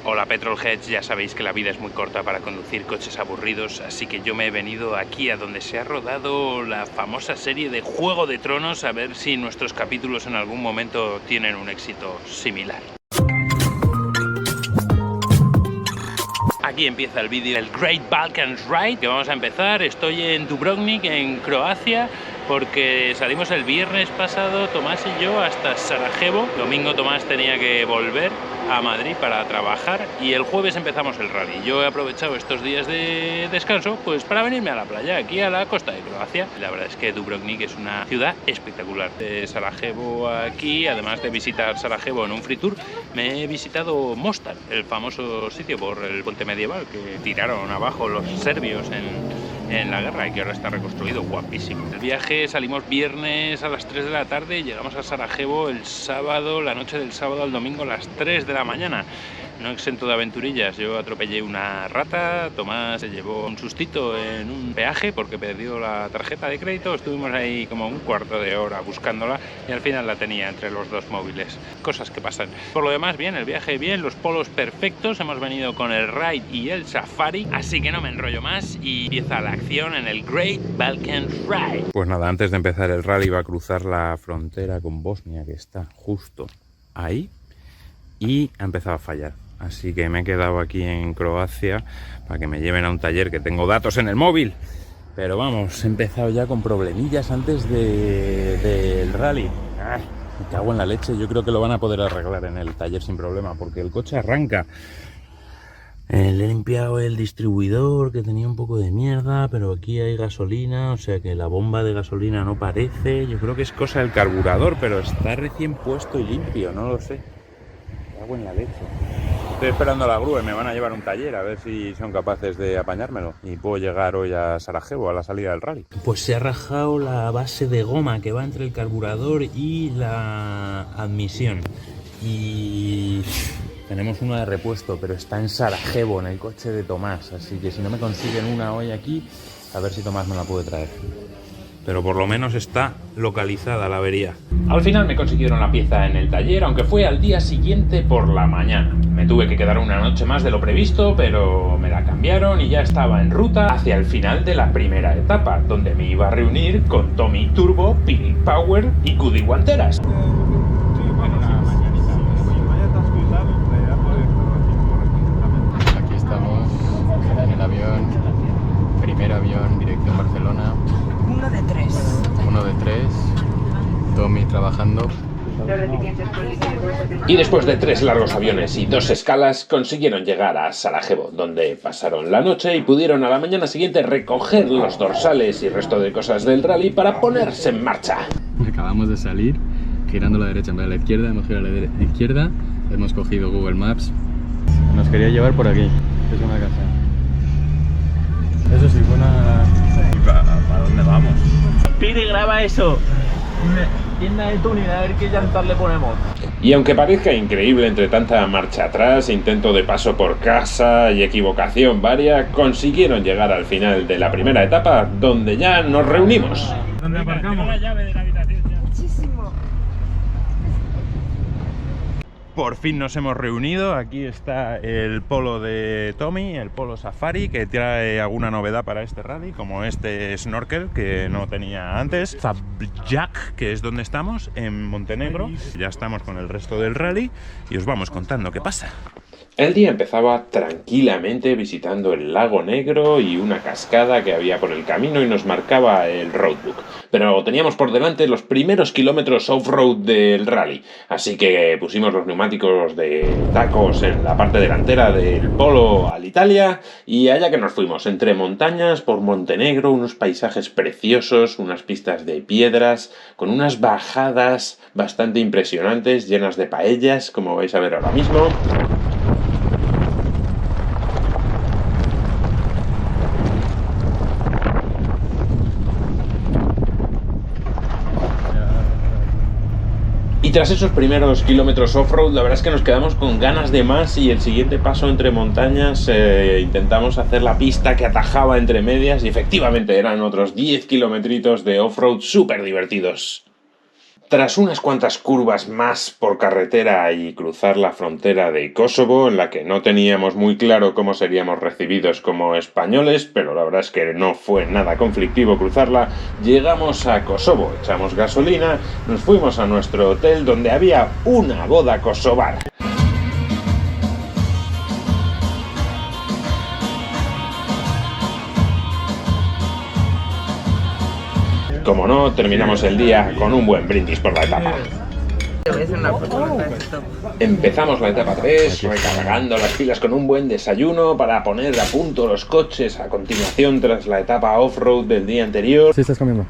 Hola Petrolheads, ya sabéis que la vida es muy corta para conducir coches aburridos, así que yo me he venido aquí a donde se ha rodado la famosa serie de Juego de Tronos a ver si nuestros capítulos en algún momento tienen un éxito similar. Aquí empieza el vídeo del Great Balkans Ride, que vamos a empezar. Estoy en Dubrovnik, en Croacia, porque salimos el viernes pasado, Tomás y yo, hasta Sarajevo. Domingo Tomás tenía que volver a Madrid para trabajar y el jueves empezamos el rally. Yo he aprovechado estos días de descanso pues para venirme a la playa, aquí a la costa de Croacia. La verdad es que Dubrovnik es una ciudad espectacular. De Sarajevo aquí, además de visitar Sarajevo en un free tour, me he visitado Mostar, el famoso sitio por el puente medieval que tiraron abajo los serbios en la guerra y que ahora está reconstruido, guapísimo. El viaje salimos viernes a las 3 de la tarde y llegamos a Sarajevo el sábado, la noche del sábado al domingo a las 3 de la mañana. No exento de aventurillas, yo atropellé una rata, Tomás se llevó un sustito en un peaje porque perdió la tarjeta de crédito, estuvimos ahí como un cuarto de hora buscándola y al final la tenía entre los dos móviles. Cosas que pasan. Por lo demás, bien, el viaje bien, los polos perfectos, hemos venido con el ride y el safari, así que no me enrollo más y empieza la acción en el Great Balkans Ride. Pues nada, antes de empezar el rally va a cruzar la frontera con Bosnia, que está justo ahí, y ha empezado a fallar. Así que me he quedado aquí en Croacia para que me lleven a un taller que tengo datos en el móvil. Pero vamos, he empezado ya con problemillas antes del rally. ¡Ay! Me cago en la leche, yo creo que lo van a poder arreglar en el taller sin problema, porque el coche arranca. Le he limpiado el distribuidor, que tenía un poco de mierda, pero aquí hay gasolina, o sea que la bomba de gasolina no parece. Yo creo que es cosa del carburador, pero está recién puesto y limpio, no lo sé. Me cago en la leche. Estoy esperando a la grúa y me van a llevar a un taller a ver si son capaces de apañármelo y puedo llegar hoy a Sarajevo a la salida del rally. Pues se ha rajado la base de goma que va entre el carburador y la admisión y tenemos una de repuesto, pero está en Sarajevo, en el coche de Tomás, así que si no me consiguen una hoy aquí, a ver si Tomás me la puede traer. Pero por lo menos está localizada la avería. Al final me consiguieron la pieza en el taller, aunque fue al día siguiente por la mañana. Me tuve que quedar una noche más de lo previsto, pero me la cambiaron y ya estaba en ruta hacia el final de la primera etapa, donde me iba a reunir con Tommy Turbo, Pili Power y Cudi Guanteras. Aquí estamos en el avión, primer avión directo a Barcelona. Uno de tres, Tommy trabajando. Y después de 3 largos aviones y 2 escalas, consiguieron llegar a Sarajevo, donde pasaron la noche y pudieron a la mañana siguiente recoger los dorsales y resto de cosas del rally para ponerse en marcha. Acabamos de salir, girando a la derecha en vez de a la izquierda, hemos girado a la izquierda, hemos cogido Google Maps. Nos quería llevar por aquí, es una casa. Eso sí, fue una... ¿Para dónde vamos? Piri, graba eso. Tienda de tuning, a ver qué llantas le ponemos. Y aunque parezca increíble entre tanta marcha atrás, intento de paso por casa y equivocación varia, consiguieron llegar al final de la primera etapa, donde ya nos reunimos. ¿Dónde aparcamos? La llave de la habitación ya. Muchísimo. Por fin nos hemos reunido. Aquí está el polo de Tommy, el polo Safari, que trae alguna novedad para este rally, como este snorkel que no tenía antes. Zabjak, que es donde estamos, en Montenegro. Ya estamos con el resto del rally y os vamos contando qué pasa. El día empezaba tranquilamente visitando el lago Negro y una cascada que había por el camino y nos marcaba el roadbook. Pero teníamos por delante los primeros kilómetros off-road del rally, así que pusimos los neumáticos de tacos en la parte delantera del Polo al Italia y allá que nos fuimos, entre montañas, por Montenegro, unos paisajes preciosos, unas pistas de piedras, con unas bajadas bastante impresionantes, llenas de paellas, como vais a ver ahora mismo. Y tras esos primeros kilómetros off-road, la verdad es que nos quedamos con ganas de más y el siguiente paso entre montañas intentamos hacer la pista que atajaba entre medias y efectivamente eran otros 10 kilometritos de off-road súper divertidos. Tras unas cuantas curvas más por carretera y cruzar la frontera de Kosovo, en la que no teníamos muy claro cómo seríamos recibidos como españoles, pero la verdad es que no fue nada conflictivo cruzarla, llegamos a Kosovo, echamos gasolina, nos fuimos a nuestro hotel donde había una boda kosovar. Como no, terminamos el día con un buen brindis por la etapa. Empezamos la etapa 3, recargando las pilas con un buen desayuno para poner a punto los coches a continuación tras la etapa off-road del día anterior. Sí, estás comiendo.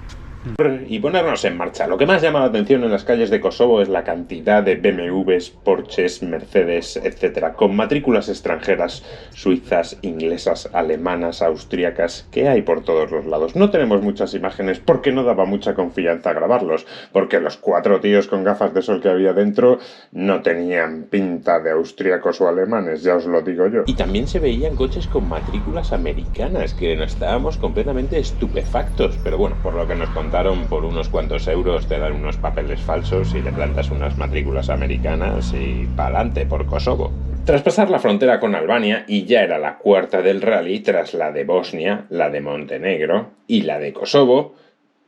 Y ponernos en marcha. Lo que más llama la atención en las calles de Kosovo es la cantidad de BMWs, Porsches, Mercedes, etc., con matrículas extranjeras, suizas, inglesas, alemanas, austríacas, que hay por todos los lados. No tenemos muchas imágenes porque no daba mucha confianza grabarlos, porque los 4 tíos con gafas de sol que había dentro no tenían pinta de austríacos o alemanes, ya os lo digo yo. Y también se veían coches con matrículas americanas, que nos estábamos completamente estupefactos, pero bueno, por lo que nos contaron, por unos cuantos euros te dan unos papeles falsos y le plantas unas matrículas americanas y pa'lante por Kosovo. Tras pasar la frontera con Albania, y ya era la cuarta del rally, tras la de Bosnia, la de Montenegro y la de Kosovo,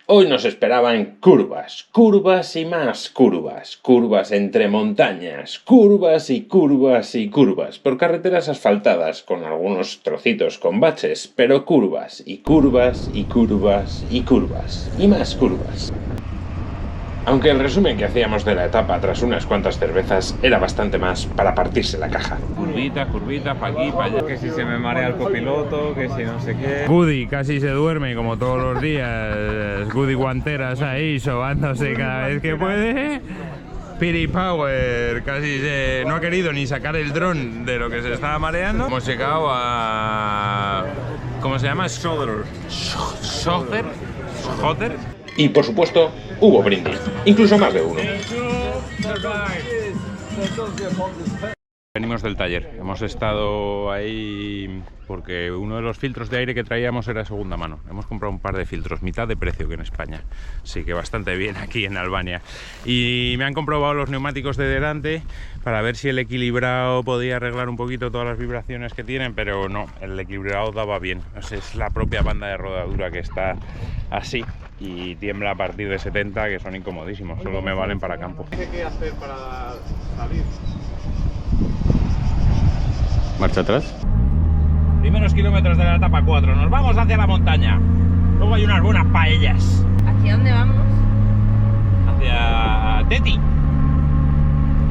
hoy nos esperaban curvas, curvas y más curvas, curvas entre montañas, curvas y curvas y curvas, por carreteras asfaltadas con algunos trocitos con baches, pero curvas y curvas y curvas y curvas y más curvas. Aunque el resumen que hacíamos de la etapa tras unas cuantas cervezas era bastante más para partirse la caja. Curvitas, curvitas, pa' aquí, pa' allá. Que si se me marea el copiloto, que si no sé qué. Goody casi se duerme como todos los días. Goody guanteras ahí, sobándose cada vez que puede. Piri Power casi no ha querido ni sacar el dron de lo que se estaba mareando. Hemos llegado a... ¿cómo se llama? Schotter. Y por supuesto, hubo brindis, incluso más de uno. Venimos del taller, hemos estado ahí porque uno de los filtros de aire que traíamos era segunda mano. Hemos comprado un par de filtros, mitad de precio que en España, así que bastante bien aquí en Albania. Y me han comprobado los neumáticos de delante para ver si el equilibrado podía arreglar un poquito todas las vibraciones que tienen, pero no, el equilibrado daba bien. O sea, es la propia banda de rodadura que está así y tiembla a partir de 70, que son incomodísimos, solo me valen para campo. ¿Qué hacer para salir? Marcha atrás. Primeros kilómetros de la etapa 4, nos vamos hacia la montaña. Luego hay unas buenas paellas. ¿Hacia dónde vamos? Hacia Teti.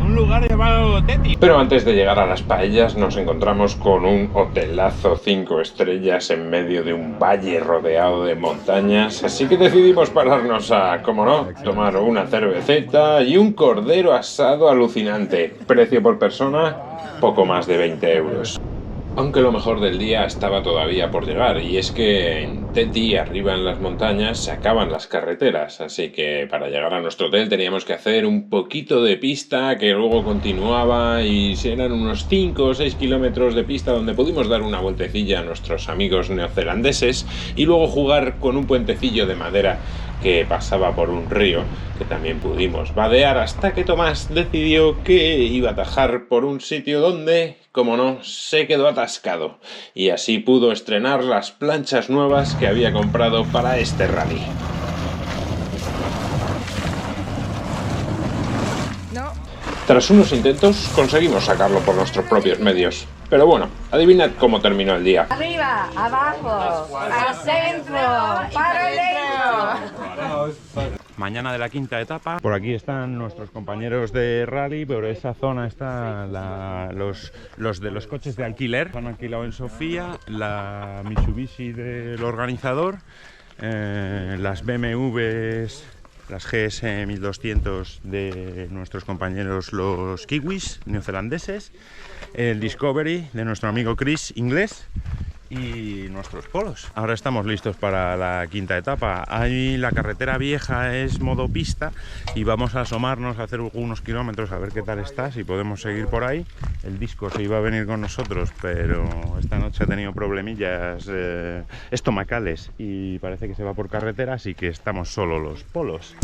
Un lugar llamado Teti. Pero antes de llegar a las paellas nos encontramos con un hotelazo 5 estrellas en medio de un valle rodeado de montañas, así que decidimos pararnos a, como no, tomar una cerveceta y un cordero asado alucinante. Precio por persona, poco más de 20 euros. Aunque lo mejor del día estaba todavía por llegar, y es que en Teti, arriba en las montañas, se acaban las carreteras, así que para llegar a nuestro hotel teníamos que hacer un poquito de pista que luego continuaba y eran unos 5 o 6 kilómetros de pista donde pudimos dar una vueltecilla a nuestros amigos neozelandeses y luego jugar con un puentecillo de madera que pasaba por un río que también pudimos vadear hasta que Tomás decidió que iba a atajar por un sitio donde, como no, se quedó atascado y así pudo estrenar las planchas nuevas que había comprado para este rally. No. Tras unos intentos conseguimos sacarlo por nuestros propios medios. Pero bueno, adivinad cómo terminó el día. Arriba, abajo, al centro, paralelo. Mañana de la quinta etapa. Por aquí están nuestros compañeros de rally, por esa zona están los de los coches de alquiler. Han alquilado en Sofía, la Mitsubishi del organizador, las BMWs, las GS 1200 de nuestros compañeros los kiwis neozelandeses, el Discovery de nuestro amigo Chris inglés y nuestros polos. Ahora estamos listos para la quinta etapa. Ahí la carretera vieja es modo pista y vamos a asomarnos a hacer algunos kilómetros a ver qué tal está, si podemos seguir por ahí. El disco se iba a venir con nosotros, pero esta noche ha tenido problemillas estomacales y parece que se va por carretera, así que estamos solo los polos.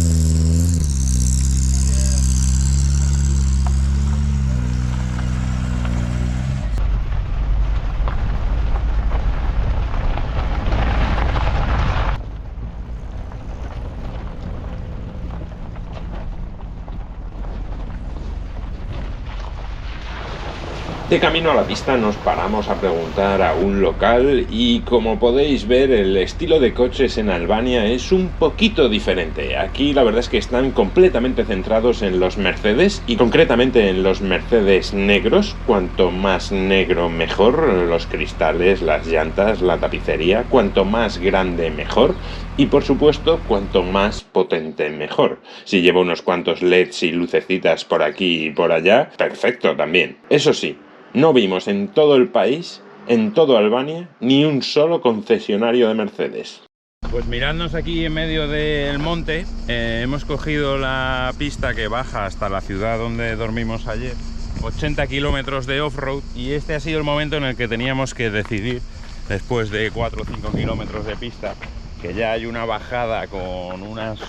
De camino a la pista nos paramos a preguntar a un local y como podéis ver el estilo de coches en Albania es un poquito diferente. Aquí la verdad es que están completamente centrados en los Mercedes y concretamente en los Mercedes negros. Cuanto más negro mejor, los cristales, las llantas, la tapicería, cuanto más grande mejor y por supuesto cuanto más potente mejor. Si lleva unos cuantos LEDs y lucecitas por aquí y por allá, perfecto también. Eso sí, no vimos en todo el país, en toda Albania, ni un solo concesionario de Mercedes. Pues miradnos aquí en medio del monte, hemos cogido la pista que baja hasta la ciudad donde dormimos ayer, 80 kilómetros de off-road, y este ha sido el momento en el que teníamos que decidir, después de 4 o 5 kilómetros de pista, que ya hay una bajada con unas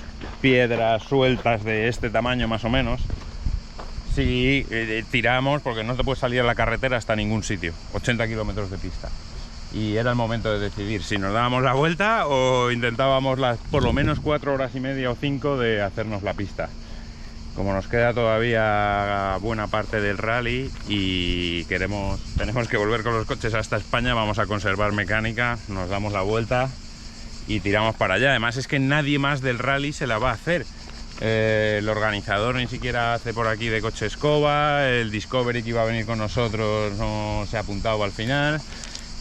piedras sueltas de este tamaño más o menos. Si tiramos, porque no te puedes salir a la carretera hasta ningún sitio, 80 kilómetros de pista. Y era el momento de decidir si nos dábamos la vuelta o intentábamos las por lo menos 4 horas y media o 5 de hacernos la pista. Como nos queda todavía buena parte del rally y tenemos que volver con los coches hasta España, vamos a conservar mecánica, nos damos la vuelta y tiramos para allá. Además es que nadie más del rally se la va a hacer. El organizador ni siquiera hace por aquí de coche escoba, el Discovery que iba a venir con nosotros no se ha apuntado al final,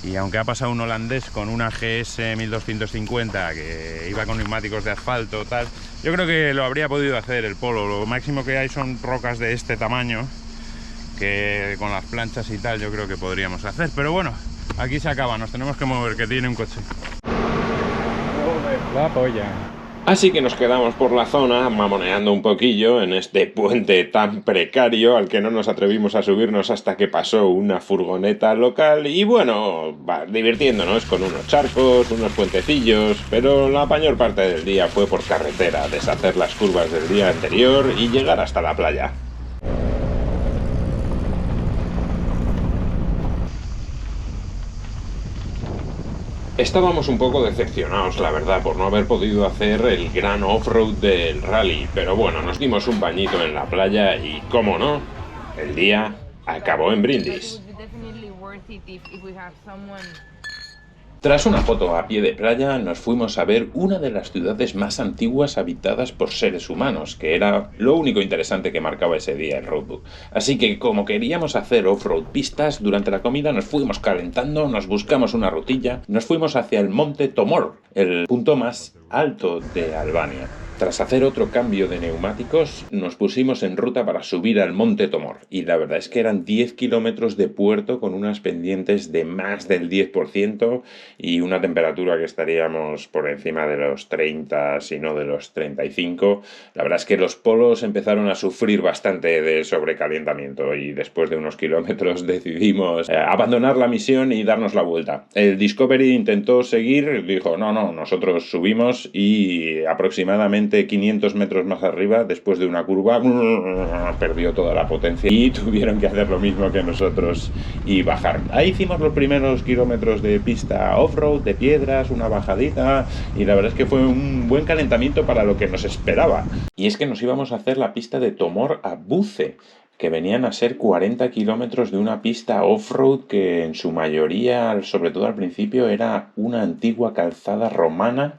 y aunque ha pasado un holandés con una GS 1250 que iba con neumáticos de asfalto tal, yo creo que lo habría podido hacer el Polo. Lo máximo que hay son rocas de este tamaño que con las planchas y tal yo creo que podríamos hacer, pero bueno, aquí se acaba, nos tenemos que mover, que tiene un coche. La polla. Así que nos quedamos por la zona mamoneando un poquillo en este puente tan precario al que no nos atrevimos a subirnos hasta que pasó una furgoneta local y bueno, divirtiéndonos con unos charcos, unos puentecillos, pero la mayor parte del día fue por carretera, deshacer las curvas del día anterior y llegar hasta la playa. Estábamos un poco decepcionados, la verdad, por no haber podido hacer el gran off-road del rally, pero bueno, nos dimos un bañito en la playa y, cómo no, el día acabó en Brindis. Tras una foto a pie de playa, nos fuimos a ver una de las ciudades más antiguas habitadas por seres humanos, que era lo único interesante que marcaba ese día el roadbook. Así que, como queríamos hacer off-road pistas, durante la comida nos fuimos calentando, nos buscamos una rutilla, nos fuimos hacia el monte Tomor, el punto más alto de Albania. Tras hacer otro cambio de neumáticos, nos pusimos en ruta para subir al monte Tomor. Y la verdad es que eran 10 kilómetros de puerto con unas pendientes de más del 10% y una temperatura que estaríamos por encima de los 30, si no de los 35. La verdad es que los polos empezaron a sufrir bastante de sobrecalentamiento y después de unos kilómetros decidimos abandonar la misión y darnos la vuelta. El Discovery intentó seguir, dijo no, nosotros subimos y aproximadamente 500 metros más arriba, después de una curva, perdió toda la potencia y tuvieron que hacer lo mismo que nosotros y bajar. Ahí hicimos los primeros kilómetros de pista off-road, de piedras, una bajadita y la verdad es que fue un buen calentamiento para lo que nos esperaba. Y es que nos íbamos a hacer la pista de Tomor a Buce, que venían a ser 40 kilómetros de una pista off-road que en su mayoría, sobre todo al principio, era una antigua calzada romana.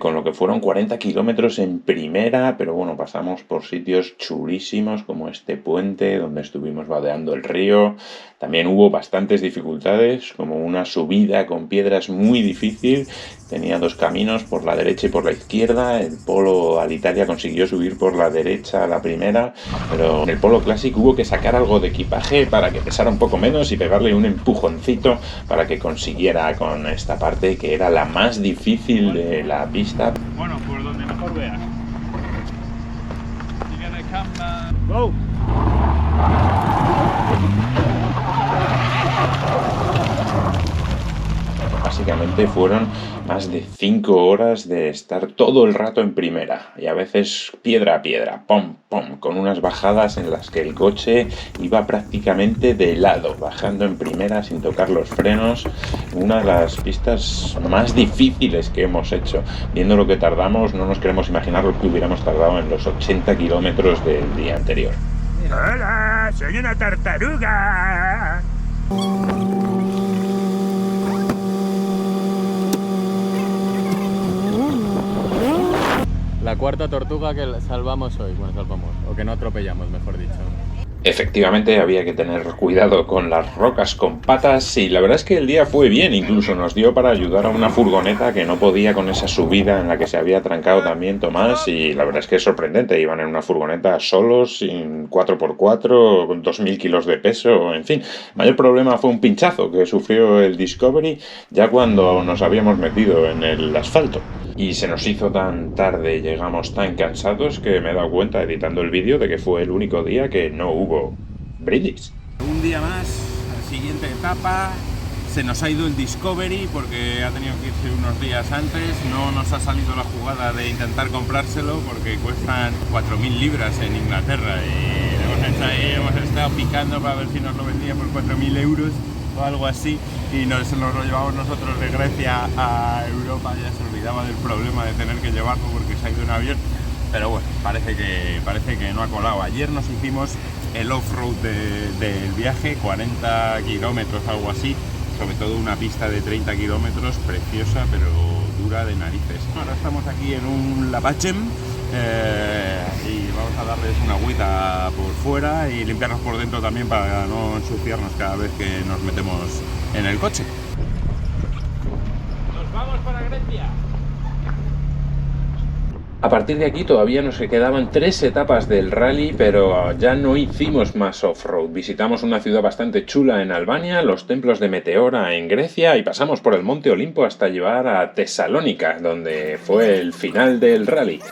Con lo que fueron 40 kilómetros en primera, pero bueno, pasamos por sitios chulísimos como este puente donde estuvimos vadeando el río. También hubo bastantes dificultades, como una subida con piedras muy difícil. Tenía dos caminos, por la derecha y por la izquierda. El Polo Alitalia consiguió subir por la derecha la primera, pero en el Polo Classic hubo que sacar algo de equipaje para que pesara un poco menos y pegarle un empujoncito para que consiguiera con esta parte que era la más difícil de la pista. Bueno, por donde mejor veas. Go. Básicamente fueron Más de 5 horas de estar todo el rato en primera y a veces piedra a piedra, pom, pom, con unas bajadas en las que el coche iba prácticamente de lado, bajando en primera sin tocar los frenos. Una de las pistas más difíciles que hemos hecho. Viendo lo que tardamos, no nos queremos imaginar lo que hubiéramos tardado en los 80 kilómetros del día anterior. ¡Hola! ¡Soy una tartaruga! La cuarta tortuga que salvamos hoy, o que no atropellamos, mejor dicho. Efectivamente, había que tener cuidado con las rocas con patas y la verdad es que el día fue bien, incluso nos dio para ayudar a una furgoneta que no podía con esa subida en la que se había trancado también Tomás, y la verdad es que es sorprendente, iban en una furgoneta solos, sin 4x4, con 2.000 kilos de peso, en fin. El mayor problema fue un pinchazo que sufrió el Discovery ya cuando nos habíamos metido en el asfalto. Y se nos hizo tan tarde, llegamos tan cansados que me he dado cuenta editando el vídeo de que fue el único día que no hubo brindis. Un día más, la siguiente etapa, se nos ha ido el Discovery porque ha tenido que irse unos días antes, no nos ha salido la jugada de intentar comprárselo porque cuestan 4.000 libras en Inglaterra y hemos estado picando para ver si nos lo vendía por 4.000 euros o algo así, y nos lo llevamos nosotros de Grecia a Europa. Ya se olvidaba del problema de tener que llevarlo porque se ha ido en avión, pero bueno, parece que no ha colado. Ayer nos hicimos el off-road del viaje, 40 kilómetros, algo así, sobre todo una pista de 30 kilómetros, preciosa pero dura de narices. Ahora estamos aquí en un Lapachem y vamos a darles una agüita por fuera y limpiarnos por dentro también para no ensuciarnos cada vez que nos metemos en el coche. ¡Nos vamos para Grecia! A partir de aquí todavía nos quedaban 3 etapas del rally, pero ya no hicimos más off-road. Visitamos una ciudad bastante chula en Albania, los templos de Meteora en Grecia y pasamos por el Monte Olimpo hasta llegar a Tesalónica, donde fue el final del rally.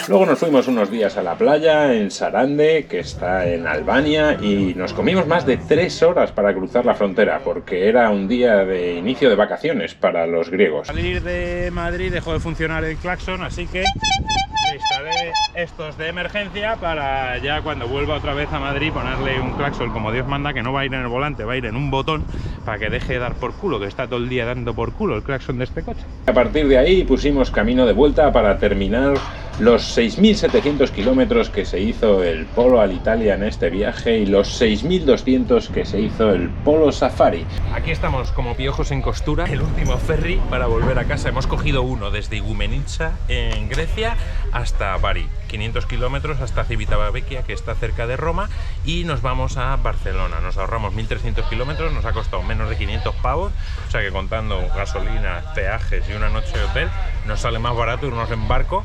Luego nos fuimos unos días a la playa en Sarande, que está en Albania, y nos comimos más de 3 horas para cruzar la frontera, porque era un día de inicio de vacaciones para los griegos. Al salir de Madrid dejó de funcionar el claxon, así que le instalé estos de emergencia para ya cuando vuelva otra vez a Madrid ponerle un claxon como Dios manda, que no va a ir en el volante, va a ir en un botón para que deje de dar por culo, que está todo el día dando por culo el claxon de este coche. A partir de ahí pusimos camino de vuelta para terminar los 6.700 kilómetros que se hizo el Polo Alitalia en este viaje y los 6.200 que se hizo el Polo Safari. Aquí estamos como piojos en costura, el último ferry para volver a casa. Hemos cogido uno desde Igoumenitsa en Grecia hasta Bari, 500 kilómetros hasta Civitavecchia, que está cerca de Roma, y nos vamos a Barcelona. Nos ahorramos 1.300 kilómetros, nos ha costado menos de 500 pavos, o sea que contando gasolina, peajes y una noche de hotel, nos sale más barato irnos en barco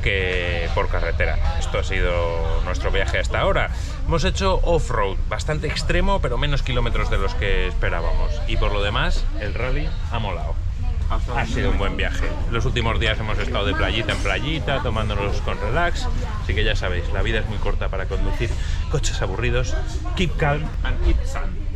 que por carretera. Esto ha sido nuestro viaje hasta ahora. Hemos hecho off-road, bastante extremo, pero menos kilómetros de los que esperábamos. Y por lo demás, el rally ha molado. Ha sido un buen viaje. Los últimos días hemos estado de playita en playita, tomándonos con relax. Así que ya sabéis, la vida es muy corta para conducir coches aburridos. Keep calm and eat sun.